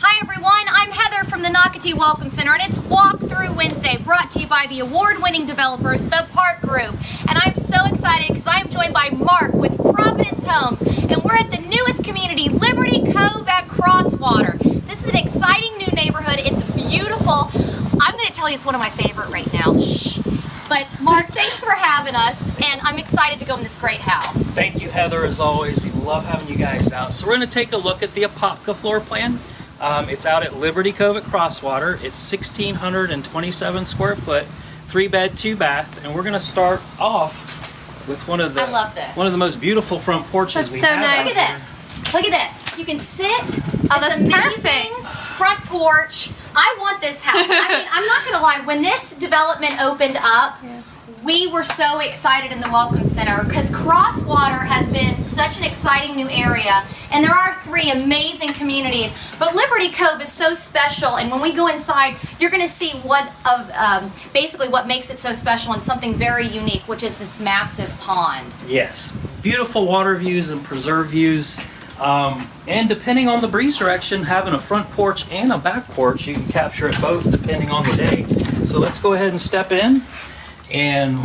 Hi everyone, I'm Heather from the Nocatee Welcome Center, and it's Walkthrough Wednesday, brought to you by the award-winning developers, the Park Group. And I'm so excited because I'm joined by Mark with Providence Homes, and we're at the newest community, Liberty Cove at Crosswater. This is an exciting new neighborhood. It's beautiful. I'm going to tell you it's one of my favorite right now. Shh. But Mark, thanks for having us, and I'm excited to go in this great house. Thank you, Heather, as always. We love having you guys out. So we're going to take a look at the Apopka Floorplan. It's out at Liberty Cove at Crosswater. It's 1,627 square foot, 3-bed, 2-bath, and we're going to start off with one of the I love this. one of the most beautiful front porches we so have. nice. Look at this. Look at this. You can sit. Oh, This that's amazing perfect. front porch. I want this house. I mean, I'm not gonna lie. When this development opened up, we were so excited in the Welcome Center because Crosswater has been such an exciting new area, and there are 3 amazing communities. But Liberty Cove is so special, and when we go inside, you're going to see basically what makes it so special and something very unique, which is this massive pond. Yes, beautiful water views and preserve views. And depending on the breeze direction, having a front porch and a back porch, you can capture it both depending on the day. So let's go ahead and step in. And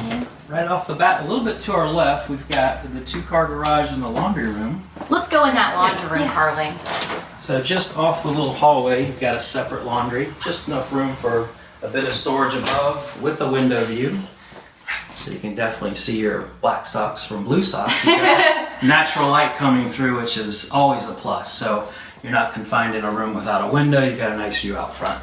right off the bat, a little bit to our left, we've got the 2-car garage and the laundry room. Let's go in that laundry room, Carly. So just off the little hallway, you've got a separate laundry, just enough room for a bit of storage above with a window view. So you can definitely see your black socks from blue socks. You've got natural light coming through, which is always a plus. So you're not confined in a room without a window, you've got a nice view out front.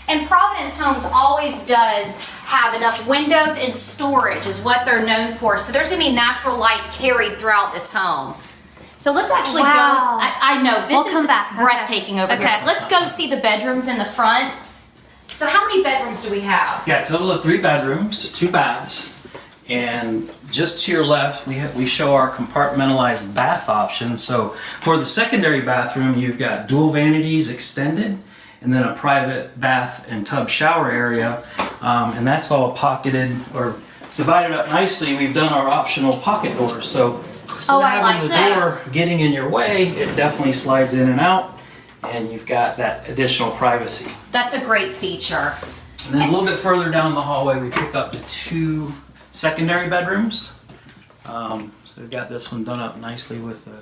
And Providence Homes always does have enough windows and storage is what they're known for. So there's going to be natural light carried throughout this home. So let's actually go. I know, this is breathtaking over here. Let's go see the bedrooms in the front. So how many bedrooms do we have? Yeah, total of 3 bedrooms, 2 baths. And just to your left, we show our compartmentalized bath option. So for the secondary bathroom, you've got dual vanities extended, and then a private bath and tub shower area, and that's all pocketed or divided up nicely. We've done our optional pocket doors, so instead of having the door getting in your way, it definitely slides in and out, and you've got that additional privacy. That's a great feature. And then a little bit further down the hallway, we pick up to 2 secondary bedrooms. So we've got this one done up nicely with the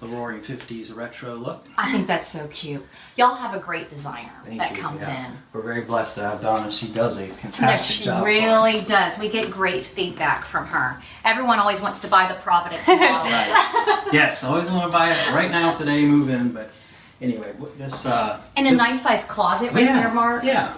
roaring 50s retro look. I think that's so cute. Y'all have a great designer that comes in. We're very blessed to have Donna. She does a fantastic job. She really does. We get great feedback from her. Everyone always wants to buy the Providence models. Right. Yes, always want to buy it right now, today, move in. But anyway, this and a nice size closet right there, Mark. Yeah.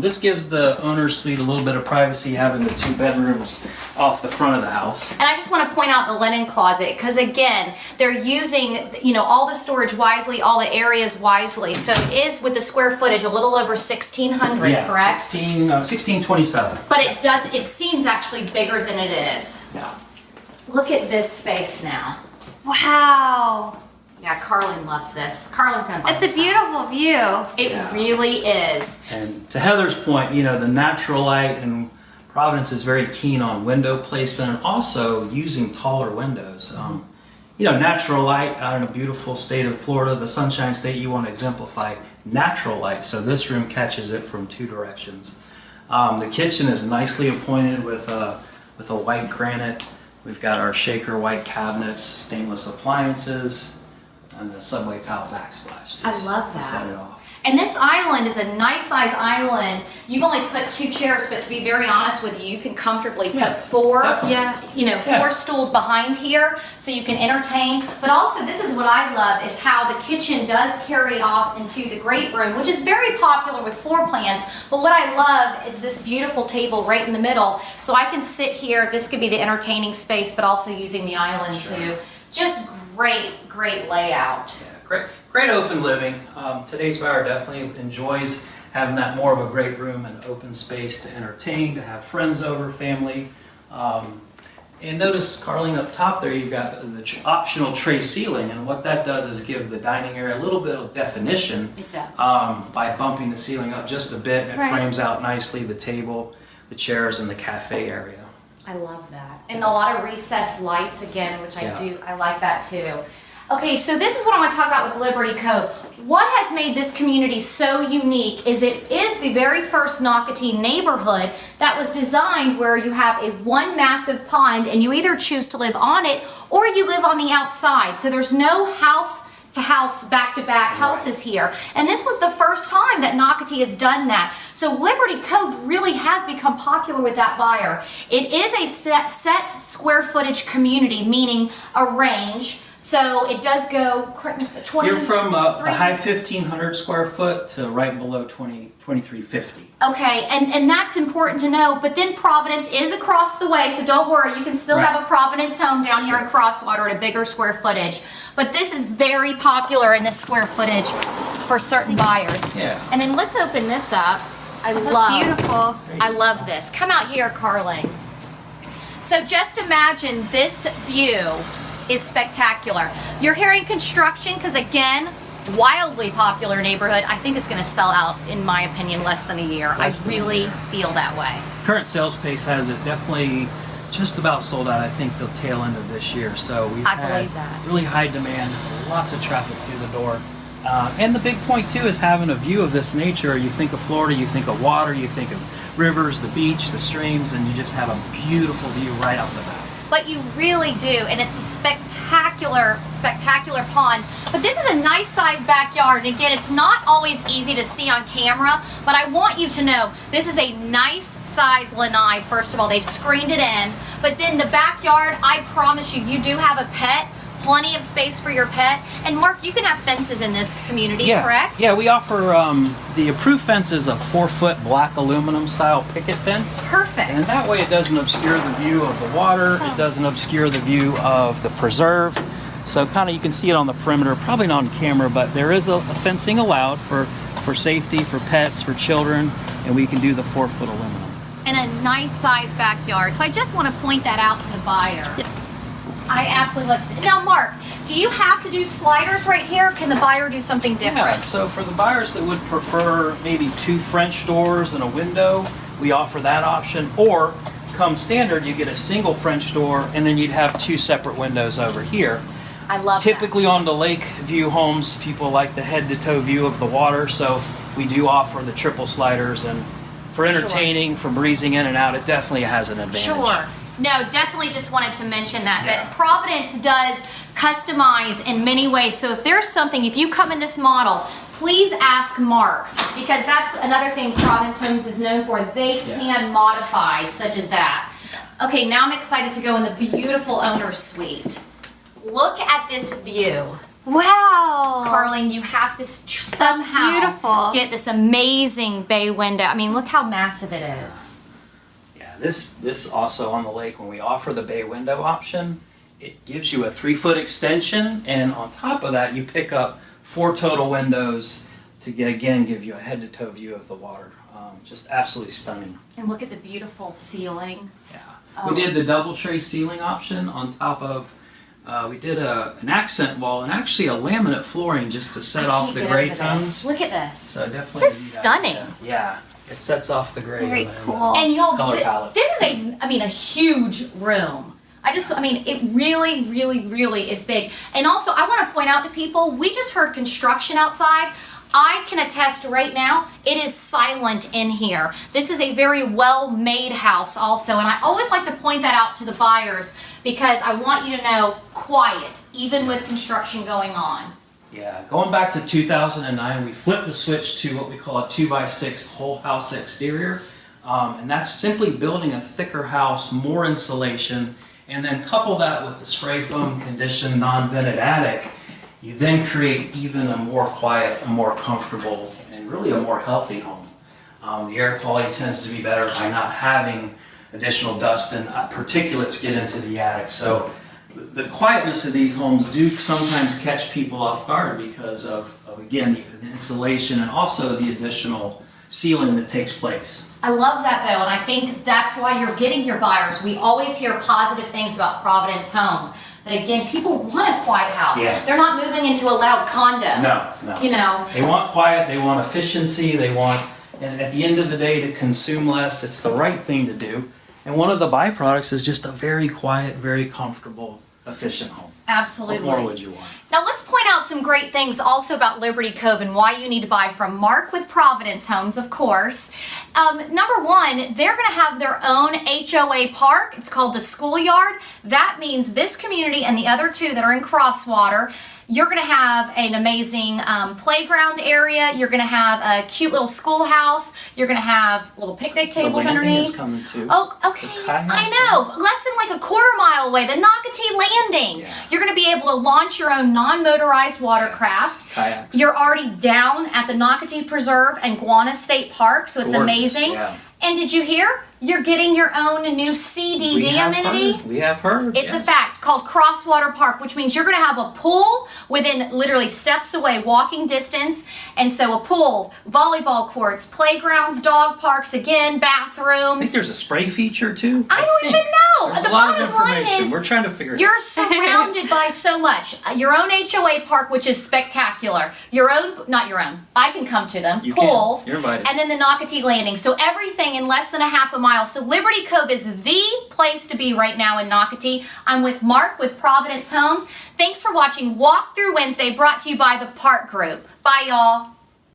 This gives the owner's suite a little bit of privacy, having the 2 bedrooms off the front of the house. And I just want to point out the linen closet because again, they're using all the storage wisely, all the areas wisely. So it is with the square footage a little over 1,600, correct? 1627. But it seems actually bigger than it is. Yeah. Look at this space now. Wow. Yeah, Carlin loves this. Carlin's gonna buy It's this a beautiful view. It really is. And to Heather's point, the natural light, and Providence is very keen on window placement and also using taller windows. Natural light out in a beautiful state of Florida, the Sunshine State, you want to exemplify natural light. So this room catches it from 2 directions. The kitchen is nicely appointed with a white granite. We've got our shaker white cabinets, stainless appliances, and the subway tile backsplash. I love that. To set it off. And this island is a nice size island. You've only put 2 chairs, but to be very honest with you, you can comfortably put 4, definitely. 4 stools behind here so you can entertain. But also, this is what I love is how the kitchen does carry off into the great room, which is very popular with floor plans. But what I love is this beautiful table right in the middle. So I can sit here. This could be the entertaining space, but also using the island too. Just great layout. Yeah, great open living. Today's buyer definitely enjoys having that more of a great room and open space to entertain, to have friends over, family. And notice, Carlene, up top there, you've got the optional tray ceiling, and what that does is give the dining area a little bit of definition. It does. By bumping the ceiling up just a bit, and it frames out nicely the table, the chairs, and the cafe area. I love that. And a lot of recessed lights again, which I like that too. Okay, so this is what I want to talk about with Liberty Cove. what has made this community so unique is it is the very first Nocatee neighborhood that was designed where you have a one massive pond and you either choose to live on it or you live on the outside. So there's no house to house, back-to-back houses here. And this was the first time that Nocatee has done that. So Liberty Cove really has become popular with that buyer. It is a set square footage community, meaning a range. So it does go 20. You're from a high 1,500 square foot to right below 2,350. Okay, and that's important to know. But then Providence is across the way, so don't worry. You can still have a Providence home down here in Crosswater at a bigger square footage. But this is very popular in this square footage for certain buyers. Yeah. And then let's open this up. That's beautiful. I love this. Come out here, Carling. So just imagine this view is spectacular. You're hearing construction because, again, wildly popular neighborhood. I think it's going to sell out, in my opinion, less than a year. I really feel that way. Current sales pace has it definitely just about sold out, I think, the tail end of this year. So we've had really high demand, lots of traffic through the door. And the big point, too, is having a view of this nature. You think of Florida, you think of water, you think of rivers, the beach, the streams, and you just have a beautiful view right out the back. But you really do, and it's a spectacular, spectacular pond. But this is a nice sized backyard, and again, it's not always easy to see on camera, but I want you to know this is a nice size lanai. First of all, they've screened it in, but then the backyard, I promise you, you do have a pet. Plenty of space for your pet. And Mark, you can have fences in this community, correct? Yeah, we offer the approved fence is a 4-foot black aluminum style picket fence. Perfect. And that way it doesn't obscure the view of the water, it doesn't obscure the view of the preserve. So kind of you can see it on the perimeter, probably not on camera, but there is a fencing allowed for safety, for pets, for children, and we can do the 4-foot aluminum. And a nice size backyard. So I just want to point that out to the buyer. Yeah. I absolutely love this. Now, Mark, do you have to do sliders right here? Can the buyer do something different? Yeah, so for the buyers that would prefer maybe 2 French doors and a window, we offer that option. Or, come standard, you get a single French door and then you'd have 2 separate windows over here. I love Typically on the lake view homes, people like the head-to-toe view of the water, so we do offer the triple sliders, and for entertaining, for breezing in and out, it definitely has an advantage. Sure. No, definitely just wanted to mention that Providence does customize in many ways. So if there's something, if you come in this model, please ask Mark, because that's another thing Providence Homes is known for. They can modify, such as that. Okay, now I'm excited to go in the beautiful owner's suite. Look at this view. Wow. Carling, you have to somehow beautiful. Get this amazing bay window. I mean, look how massive it is. This also on the lake, when we offer the bay window option, it gives you a 3-foot extension, and on top of that you pick up 4 total windows to again give you a head-to-toe view of the water. Just absolutely stunning. And look at the beautiful ceiling. Yeah, we did the double tray ceiling option on top of. We did an accent wall and actually a laminate flooring just to set off the gray tones. Look at this. So definitely. This is stunning. Yeah. It sets off the gray. Very cool. And y'all, color palette. this is a huge room. It really, really, really is big. And also, I want to point out to people, we just heard construction outside. I can attest right now, it is silent in here. This is a very well-made house also, and I always like to point that out to the buyers because I want you to know, quiet, even with construction going on. Yeah, going back to 2009, we flipped the switch to what we call a 2x6 whole house exterior. And that's simply building a thicker house, more insulation, and then couple that with the spray foam conditioned non-vented attic. You then create even a more quiet, a more comfortable, and really a more healthy home. The air quality tends to be better by not having additional dust and particulates get into the attic. So the quietness of these homes do sometimes catch people off guard because of again, the insulation and also the additional ceiling that takes place. I love that though, and I think that's why you're getting your buyers. We always hear positive things about Providence Homes. But again, people want a quiet house. Yeah. They're not moving into a loud condo. No. You know. They want quiet, they want efficiency, they want, and at the end of the day, to consume less. It's the right thing to do. And one of the byproducts is just a very quiet, very comfortable, efficient home. Absolutely. What more would you want? Now let's point out some great things also about Liberty Cove and why you need to buy from Mark with Providence Homes, of course. Number one, they're going to have their own HOA park. It's called the Schoolyard. That means this community and the other two that are in Crosswater, you're going to have an amazing playground area. You're going to have a cute little schoolhouse. You're going to have little picnic tables the landing underneath. is coming too. Oh, okay. The kayak. I know. Less than like a quarter-mile away, the Nocatee Landing. Yeah. You're going to be able to launch your own non-motorized watercraft. Kayaks. You're already down at the Nocatee Preserve and Guana State Park, so it's Gorgeous, amazing. yeah. And did you hear? You're getting your own new CDD amenity. We have heard. It's a fact, called Crosswater Park, which means you're going to have a pool within literally steps away, walking distance. And so a pool, volleyball courts, playgrounds, dog parks, again, I think bathrooms. there's a spray feature too. I don't even know. There's The a lot of bottom line information. is We're trying to figure it out. you're surrounded by so much. Your own HOA park, which is spectacular. Your own, not your own. I can come to them. You can. Pools. You're invited. And then the Nocatee Landing. So everything in less than a half a mile. So Liberty Cove is the place to be right now in Nocatee. I'm with Mark with Providence Homes. Thanks for watching Walk Through Wednesday, brought to you by the Park Group. Bye, y'all.